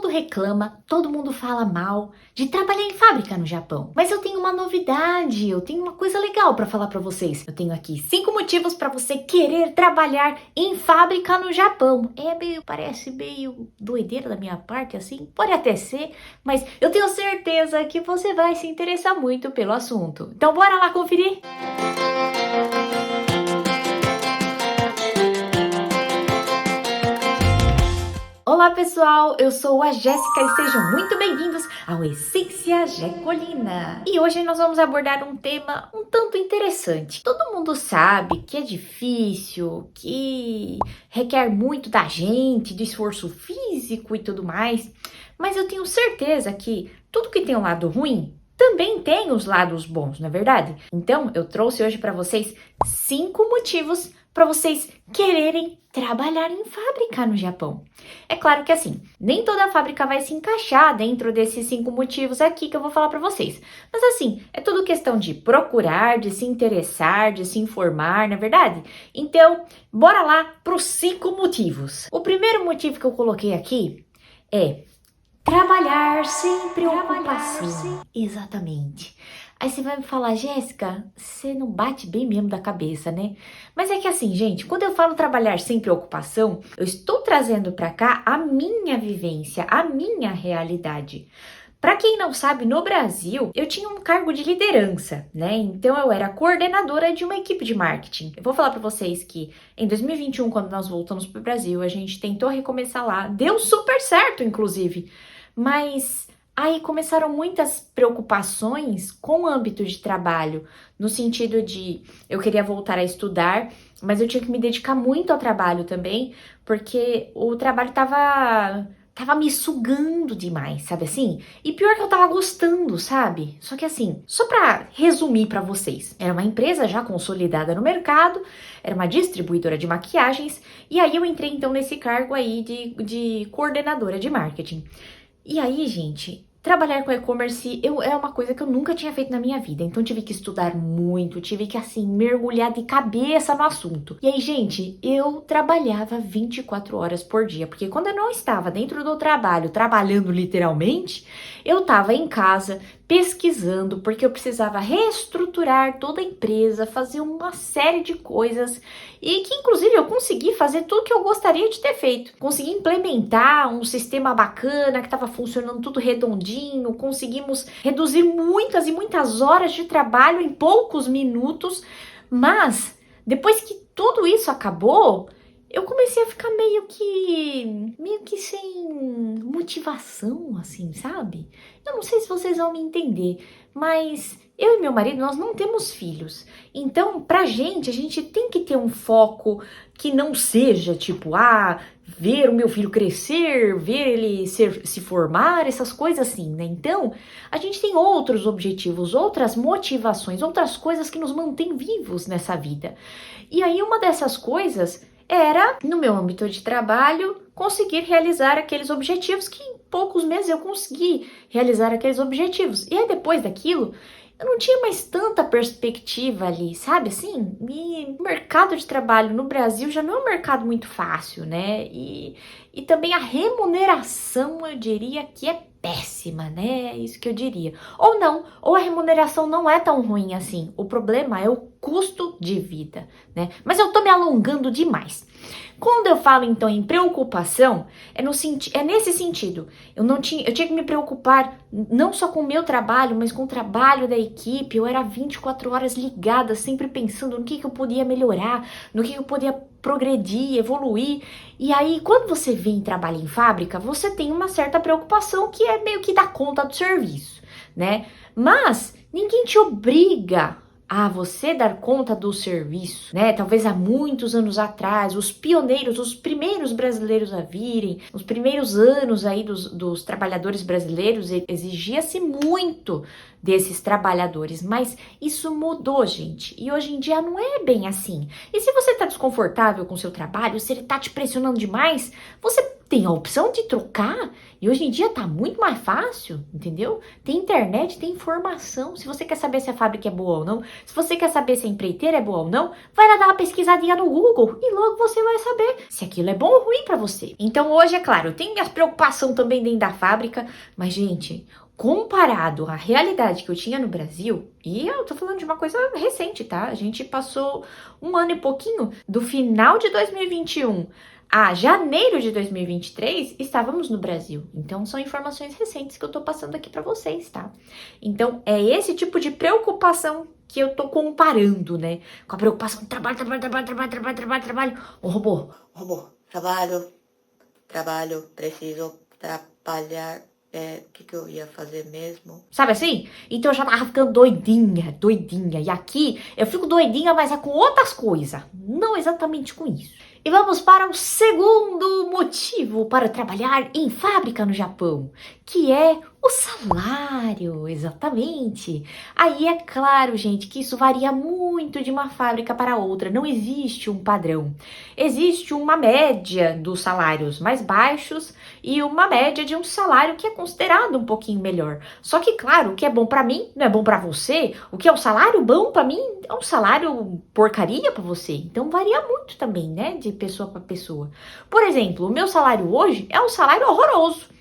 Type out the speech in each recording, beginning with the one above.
mundo reclama, todo mundo fala mal de trabalhar em fábrica no Japão. Mas eu tenho uma novidade, eu tenho uma coisa legal para falar para vocês. Eu tenho aqui 5 motivos para você querer trabalhar em fábrica no Japão. Parece meio doideira da minha parte assim, pode até ser, mas eu tenho certeza que você vai se interessar muito pelo assunto. Então bora lá conferir? Olá pessoal, eu sou a Jéssica e sejam muito bem-vindos ao Essência Jecolina. E hoje nós vamos abordar um tema um tanto interessante. Todo mundo sabe que é difícil, que requer muito da gente, do esforço físico e tudo mais, mas eu tenho certeza que tudo que tem um lado ruim também tem os lados bons, não é verdade? Então, eu trouxe hoje para vocês 5 motivos para vocês quererem trabalhar em fábrica no Japão. É claro que assim, nem toda fábrica vai se encaixar dentro desses 5 motivos aqui que eu vou falar para vocês. Mas assim, é tudo questão de procurar, de se interessar, de se informar, não é verdade? Então, bora lá para os 5 motivos. O primeiro motivo que eu coloquei aqui é trabalhar sem preocupação. Exatamente. Aí você vai me falar, Jéssica, você não bate bem mesmo da cabeça, né? Mas é que assim, gente, quando eu falo trabalhar sem preocupação, eu estou trazendo para cá a minha vivência, a minha realidade. Para quem não sabe, no Brasil, eu tinha um cargo de liderança, né? Então eu era coordenadora de uma equipe de marketing. Eu vou falar para vocês que em 2021, quando nós voltamos para o Brasil, a gente tentou recomeçar lá, deu super certo, inclusive. Mas aí começaram muitas preocupações com o âmbito de trabalho, no sentido de eu queria voltar a estudar, mas eu tinha que me dedicar muito ao trabalho também, porque o trabalho tava me sugando demais, sabe assim? E pior que eu tava gostando, sabe? Só que assim, só pra resumir pra vocês, era uma empresa já consolidada no mercado, era uma distribuidora de maquiagens, e aí eu entrei então nesse cargo aí de coordenadora de marketing. E aí, gente, trabalhar com e-commerce é uma coisa que eu nunca tinha feito na minha vida. Então, tive que estudar muito, tive que, assim, mergulhar de cabeça no assunto. E aí, gente, eu trabalhava 24 horas por dia. Porque quando eu não estava dentro do trabalho, trabalhando literalmente, eu estava em casa pesquisando, porque eu precisava reestruturar toda a empresa, fazer uma série de coisas e que inclusive eu consegui fazer tudo que eu gostaria de ter feito. Consegui implementar um sistema bacana que estava funcionando tudo redondinho, conseguimos reduzir muitas e muitas horas de trabalho em poucos minutos, mas depois que tudo isso acabou, eu comecei a ficar meio que sem motivação, assim, sabe? Eu não sei se vocês vão me entender, mas eu e meu marido, nós não temos filhos. Então, pra gente, a gente tem que ter um foco que não seja tipo, ver o meu filho crescer, ver ele se formar, essas coisas assim, né? Então, a gente tem outros objetivos, outras motivações, outras coisas que nos mantêm vivos nessa vida. E aí, uma dessas coisas era, no meu âmbito de trabalho, conseguir realizar aqueles objetivos que em poucos meses eu consegui realizar aqueles objetivos. E aí depois daquilo, eu não tinha mais tanta perspectiva ali, sabe assim? E o mercado de trabalho no Brasil já não é um mercado muito fácil, né? E também a remuneração, eu diria que é péssima, né? É isso que eu diria. Ou não, ou a remuneração não é tão ruim assim. O problema é o custo de vida, né? Mas eu tô me alongando demais. Quando eu falo então em preocupação, é nesse sentido. Eu tinha que me preocupar não só com o meu trabalho, mas com o trabalho da equipe. Eu era 24 horas ligada, sempre pensando no que eu podia melhorar, no que eu podia progredir, evoluir. E aí, quando você vem e trabalha em fábrica, você tem uma certa preocupação que é meio que dar conta do serviço, né? Mas ninguém te obriga a você dar conta do serviço, né? Talvez há muitos anos atrás, os pioneiros, os primeiros brasileiros a virem, os primeiros anos aí dos trabalhadores brasileiros, exigia-se muito desses trabalhadores, mas isso mudou, gente, e hoje em dia não é bem assim. E se você tá desconfortável com o seu trabalho, se ele tá te pressionando demais, você tem a opção de trocar. E hoje em dia tá muito mais fácil, entendeu? Tem internet, tem informação. Se você quer saber se a fábrica é boa ou não, se você quer saber se a empreiteira é boa ou não, vai lá dar uma pesquisadinha no Google e logo você vai saber se aquilo é bom ou ruim pra você. Então hoje, é claro, tem minhas preocupações também dentro da fábrica, mas gente, comparado à realidade que eu tinha no Brasil, e eu tô falando de uma coisa recente, tá? A gente passou um ano e pouquinho, do final de 2021 a janeiro de 2023, estávamos no Brasil. Então, são informações recentes que eu tô passando aqui pra vocês, tá? Então, é esse tipo de preocupação que eu tô comparando, né? Com a preocupação de trabalho. Ô, robô, trabalho, preciso trabalhar. O que eu ia fazer mesmo? Sabe assim? Então eu já tava ficando doidinha. E aqui eu fico doidinha, mas é com outras coisas. Não exatamente com isso. E vamos para o segundo motivo para trabalhar em fábrica no Japão, que é o salário, exatamente. Aí é claro, gente, que isso varia muito de uma fábrica para outra, não existe um padrão. Existe uma média dos salários mais baixos e uma média de um salário que é considerado um pouquinho melhor. Só que, claro, o que é bom para mim não é bom para você, o que é um salário bom para mim é um salário porcaria para você. Então varia muito também, né, de pessoa para pessoa. Por exemplo, o meu salário hoje é um salário horroroso.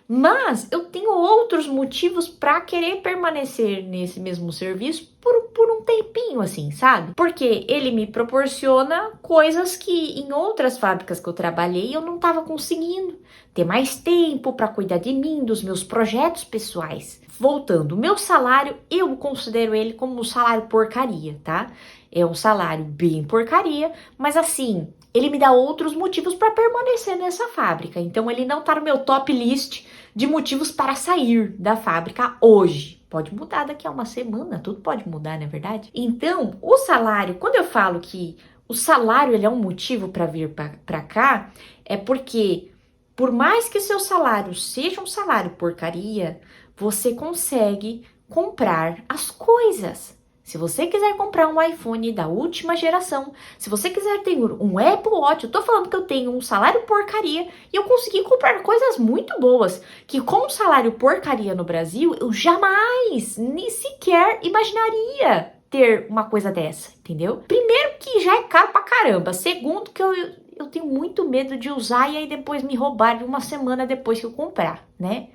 Mas eu tenho outros motivos para querer permanecer nesse mesmo serviço por um tempinho, assim, sabe? Porque ele me proporciona coisas que em outras fábricas que eu trabalhei eu não estava conseguindo ter mais tempo para cuidar de mim, dos meus projetos pessoais. Voltando, o meu salário, eu considero ele como um salário porcaria, tá? É um salário bem porcaria, mas assim, ele me dá outros motivos para permanecer nessa fábrica. Então ele não tá no meu top list de motivos para sair da fábrica hoje. Pode mudar daqui a uma semana, tudo pode mudar, não é verdade? Então, o salário, quando eu falo que o salário ele é um motivo para vir para cá, é porque por mais que seu salário seja um salário porcaria, você consegue comprar as coisas. Se você quiser comprar um iPhone da última geração, se você quiser ter um Apple Watch, eu tô falando que eu tenho um salário porcaria e eu consegui comprar coisas muito boas, que com um salário porcaria no Brasil, eu jamais, nem sequer imaginaria ter uma coisa dessa, entendeu? Primeiro que já é caro pra caramba, segundo que eu tenho muito medo de usar e aí depois me roubar uma semana depois que eu comprar, né?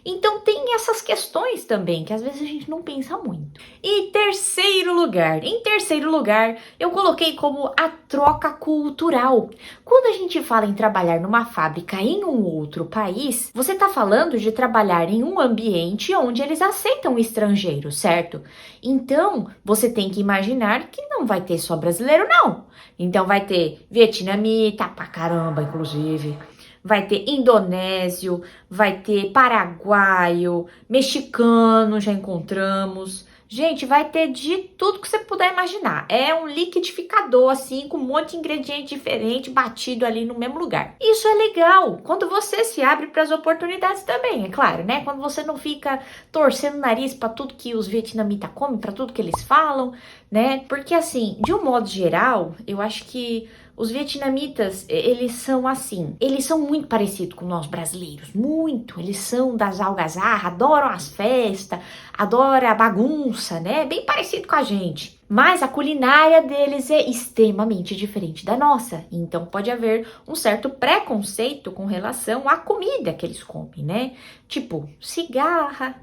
Então tem essas questões também, que às vezes a gente não pensa muito. E em terceiro lugar, eu coloquei como a troca cultural. Quando a gente fala em trabalhar numa fábrica em um outro país, você tá falando de trabalhar em um ambiente onde eles aceitam estrangeiros, certo? Então, você tem que imaginar que não vai ter só brasileiro, não. Então vai ter vietnamita pra caramba, inclusive. Vai ter indonésio, vai ter paraguaio, mexicano, já encontramos. Gente, vai ter de tudo que você puder imaginar. É um liquidificador, assim, com um monte de ingrediente diferente, batido ali no mesmo lugar. Isso é legal, quando você se abre para as oportunidades também, é claro, né? Quando você não fica torcendo o nariz para tudo que os vietnamitas comem, para tudo que eles falam, né? Porque, assim, de um modo geral, eu acho que os vietnamitas, eles são assim, eles são muito parecidos com nós brasileiros, muito. Eles são das algazarras, adoram as festas, adoram a bagunça, né? Bem parecido com a gente. Mas a culinária deles é extremamente diferente da nossa. Então pode haver um certo preconceito com relação à comida que eles comem, né? Tipo, cigarra,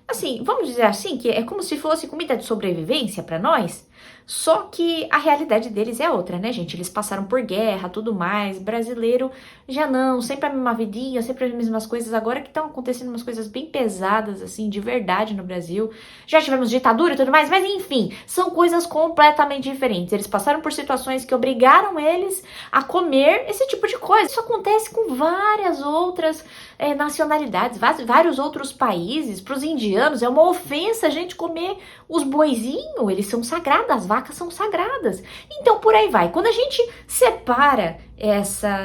assim, vamos dizer assim, que é como se fosse comida de sobrevivência para nós. Só que a realidade deles é outra, né, gente? Eles passaram por guerra, tudo mais. Brasileiro já não, sempre a mesma vidinha, sempre as mesmas coisas. Agora que estão acontecendo umas coisas bem pesadas, assim, de verdade no Brasil. Já tivemos ditadura e tudo mais, mas enfim, são coisas completamente diferentes. Eles passaram por situações que obrigaram eles a comer esse tipo de coisa. Isso acontece com várias outras nacionalidades, vários outros países. Para os indianos é uma ofensa a gente comer os boizinhos, eles são sagrados, as vacas são sagradas. Então por aí vai. Quando a gente separa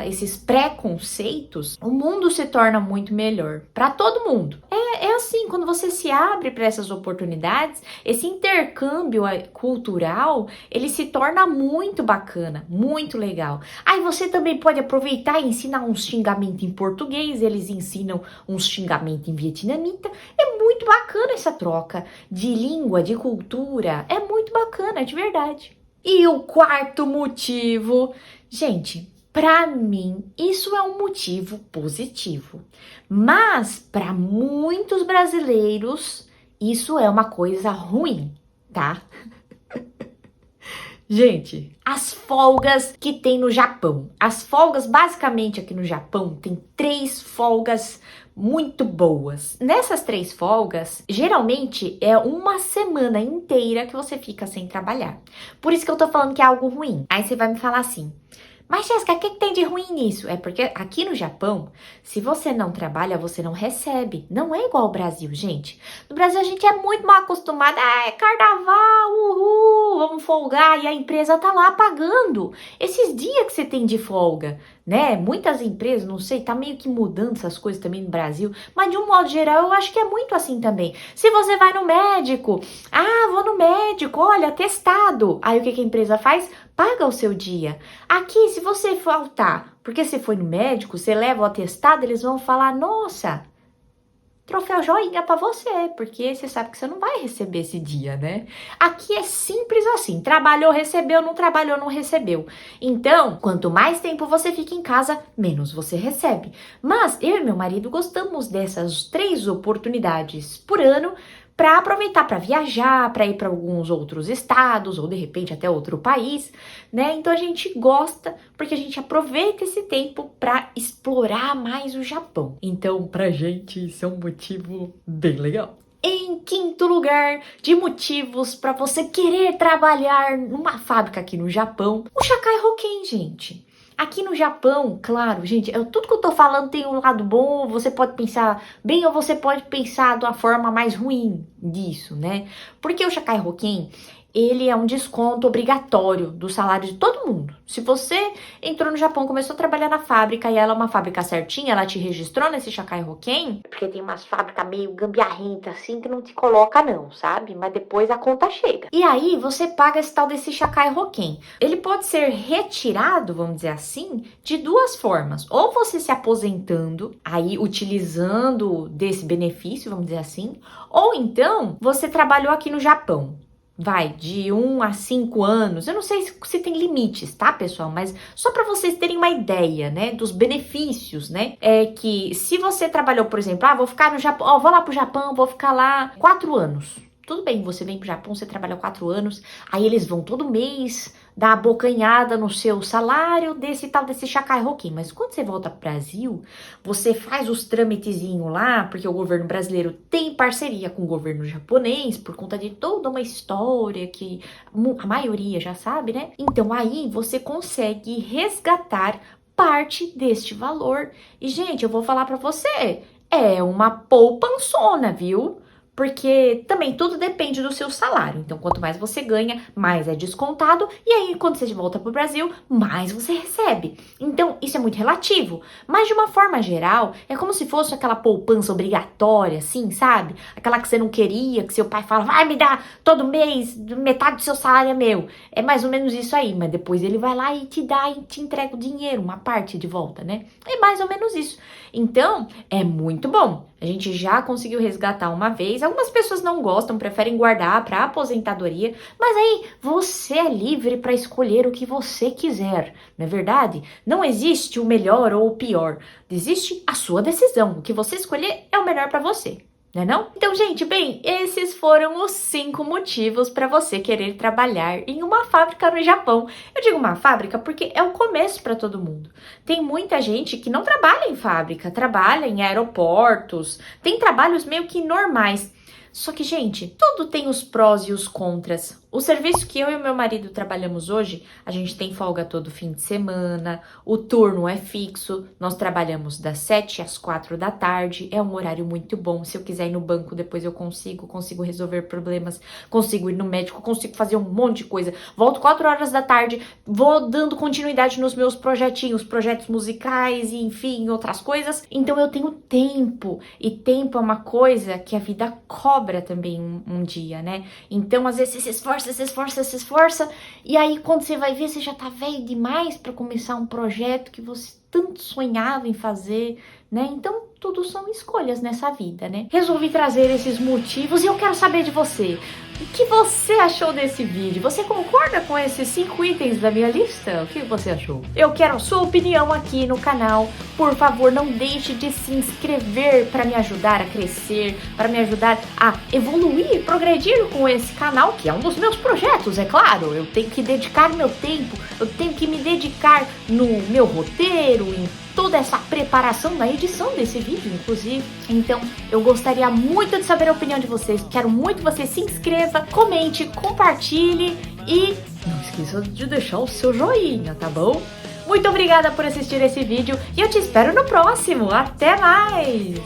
esses preconceitos, o mundo se torna muito melhor para todo mundo. É assim, quando você se abre para essas oportunidades, esse intercâmbio cultural, ele se torna muito bacana, muito legal. Aí você também pode aproveitar e ensinar um xingamento em português, eles ensinam um xingamento em vietnamita. É muito bacana essa troca de língua, de cultura, é muito bacana, de verdade. E o quarto motivo, gente, para mim, isso é um motivo positivo. Mas para muitos brasileiros, isso é uma coisa ruim, tá? Gente, as folgas que tem no Japão. As folgas, basicamente aqui no Japão, tem 3 folgas muito boas. Nessas 3 folgas, geralmente é uma semana inteira que você fica sem trabalhar. Por isso que eu tô falando que é algo ruim. Aí você vai me falar assim: mas, Jéssica, o que tem de ruim nisso? É porque aqui no Japão, se você não trabalha, você não recebe. Não é igual ao Brasil, gente. No Brasil, a gente é muito mal acostumado. Ah, é carnaval, uhul, vamos folgar. E a empresa tá lá pagando esses dias que você tem de folga, né? Muitas empresas, não sei, tá meio que mudando essas coisas também no Brasil. Mas, de um modo geral, eu acho que é muito assim também. Se você vai no médico, vou no médico, olha, testado. Aí, o que a empresa faz? Paga o seu dia. Aqui, se você faltar, porque você foi no médico, você leva o atestado, eles vão falar: nossa, troféu joinha pra você, porque você sabe que você não vai receber esse dia, né? Aqui é simples assim: trabalhou, recebeu, não trabalhou, não recebeu. Então, quanto mais tempo você fica em casa, menos você recebe. Mas eu e meu marido gostamos dessas 3 oportunidades por ano para aproveitar para viajar, para ir para alguns outros estados ou de repente até outro país, né? Então a gente gosta porque a gente aproveita esse tempo para explorar mais o Japão. Então, pra gente isso é um motivo bem legal. Em quinto lugar de motivos para você querer trabalhar numa fábrica aqui no Japão, o Shakai Hoken, gente. Aqui no Japão, claro, gente, tudo que eu tô falando tem um lado bom, você pode pensar bem ou você pode pensar de uma forma mais ruim disso, né? Porque o Shakai Hoken, ele é um desconto obrigatório do salário de todo mundo. Se você entrou no Japão, começou a trabalhar na fábrica e ela é uma fábrica certinha, ela te registrou nesse Shakai Hoken, porque tem umas fábricas meio gambiarrenta assim que não te coloca não, sabe? Mas depois a conta chega. E aí você paga esse tal desse Shakai Hoken. Ele pode ser retirado, vamos dizer assim, de 2 formas. Ou você se aposentando, aí utilizando desse benefício, vamos dizer assim, ou então você trabalhou aqui no Japão. Vai de 1 a 5 anos, eu não sei se tem limites, tá, pessoal? Mas só para vocês terem uma ideia, né, dos benefícios, né? É que se você trabalhou, por exemplo, vou ficar no Japão, vou lá pro Japão, vou ficar lá 4 anos. Tudo bem, você vem pro Japão, você trabalha 4 anos, aí eles vão todo mês dar a bocanhada no seu salário desse Shakai Hoken. Mas quando você volta pro Brasil, você faz os trâmitezinhos lá, porque o governo brasileiro tem parceria com o governo japonês, por conta de toda uma história que a maioria já sabe, né? Então aí você consegue resgatar parte deste valor. E, gente, eu vou falar pra você, é uma poupançona, viu? Porque também tudo depende do seu salário. Então, quanto mais você ganha, mais é descontado. E aí, quando você volta para o Brasil, mais você recebe. Então, isso é muito relativo. Mas, de uma forma geral, é como se fosse aquela poupança obrigatória, assim, sabe? Aquela que você não queria, que seu pai fala: vai me dar todo mês, metade do seu salário é meu. É mais ou menos isso aí. Mas depois ele vai lá e te dá e te entrega o dinheiro, uma parte de volta, né? É mais ou menos isso. Então, é muito bom. A gente já conseguiu resgatar uma vez. Algumas pessoas não gostam, preferem guardar para aposentadoria, mas aí você é livre para escolher o que você quiser, não é verdade? Não existe o melhor ou o pior. Existe a sua decisão. O que você escolher é o melhor para você. Não é não? Então, gente, bem, esses foram os 5 motivos para você querer trabalhar em uma fábrica no Japão. Eu digo uma fábrica porque é o começo para todo mundo. Tem muita gente que não trabalha em fábrica, trabalha em aeroportos, tem trabalhos meio que normais. Só que, gente, tudo tem os prós e os contras. O serviço que eu e o meu marido trabalhamos hoje, a gente tem folga todo fim de semana, o turno é fixo, nós trabalhamos das 7 às 4 da tarde, é um horário muito bom. Se eu quiser ir no banco, depois eu consigo resolver problemas, consigo ir no médico, consigo fazer um monte de coisa. Volto 4 horas da tarde, vou dando continuidade nos meus projetinhos, projetos musicais e enfim, outras coisas. Então eu tenho tempo, e tempo é uma coisa que a vida cobra também um dia, né? Então às vezes você se esforça, e aí quando você vai ver, você já tá velho demais para começar um projeto que você tanto sonhava em fazer, né? Então tudo são escolhas nessa vida, né? Resolvi trazer esses motivos e eu quero saber de você. O que você achou desse vídeo? Você concorda com esses 5 itens da minha lista? O que você achou? Eu quero a sua opinião aqui no canal. Por favor, não deixe de se inscrever para me ajudar a crescer, para me ajudar a evoluir, progredir com esse canal, que é um dos meus projetos, é claro. Eu tenho que dedicar meu tempo, eu tenho que me dedicar no meu roteiro, em toda essa preparação na edição desse vídeo, inclusive. Então, eu gostaria muito de saber a opinião de vocês. Quero muito que você se inscreva, comente, compartilhe e não esqueça de deixar o seu joinha, tá bom? Muito obrigada por assistir esse vídeo e eu te espero no próximo. Até mais!